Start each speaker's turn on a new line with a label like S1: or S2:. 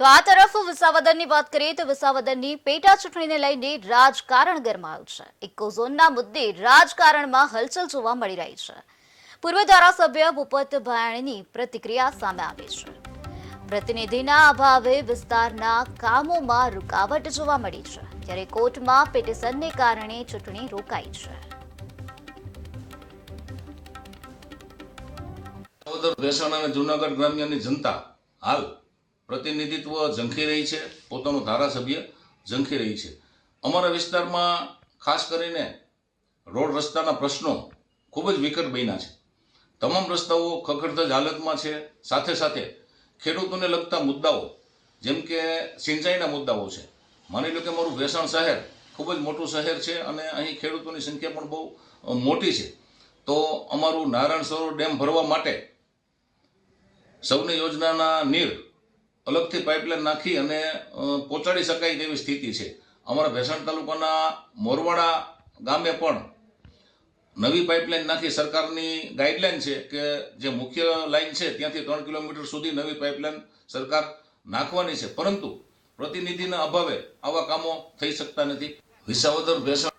S1: તો આ તરફ વિસાવદરની વાત કરીએ તો વિસાવદરની પેટા ચૂંટણીને લઈને રાજકારણ ગરમાયું છે। ઇકોઝોનના મુદ્દે રાજકારણમાં હલચલ જોવા મળી રહી છે। પૂર્વ ધારાસભ્ય ભૂપત ભાયણની પ્રતિક્રિયા સામે આવી છે। પ્રતિનિધિના અભાવે વિસ્તારના કામોમાં રૂકાવટ જોવા મળી છે, ત્યારે કોર્ટમાં પિટિશનને કારણે ચૂંટણી રોકાઈ છે।
S2: ભેસાણ અને જૂનાગઢ ગ્રામ્યની જનતા હાલ પ્રતિનિધિત્વ ઝંખી રહી છે, પોતાનો ધારાસભ્ય ઝંખી રહી છે। અમારા વિસ્તારમાં ખાસ કરીને રોડ રસ્તાના પ્રશ્નો ખૂબ જ વિકટ બન્યા છે। તમામ રસ્તાઓ ખખડધજ હાલતમાં છે। સાથે સાથે ખેડૂતોને લગતા મુદ્દાઓ જેમ કે સિંચાઈના મુદ્દાઓ છે। માની લો કે મારું ભેસાણ શહેર ખૂબ જ મોટું શહેર છે અને અહીં ખેડૂતોની સંખ્યા પણ બહુ મોટી છે। તો અમારું નારાયણ સરોવર ડેમ ભરવા માટે સૌની યોજનાના નીર અલગથી પાઇપલાઇન નાખી અને પહોંચાડી શકાય તેવી સ્થિતિ છે। અમારા ભેસાણ તાલુકાના મોરવાડા ગામે પણ નવી પાઇપલાઇન નાખી સરકારની ગાઈડલાઇન છે કે જે મુખ્ય લાઇન છે ત્યાંથી 3 કિલોમીટર સુધી નવી પાઇપલાઇન સરકાર નાખવાની છે, પરંતુ પ્રતિનિધિના અભાવે આવા કામો થઈ શકતા નથી। વિસાવદર ભેસાણ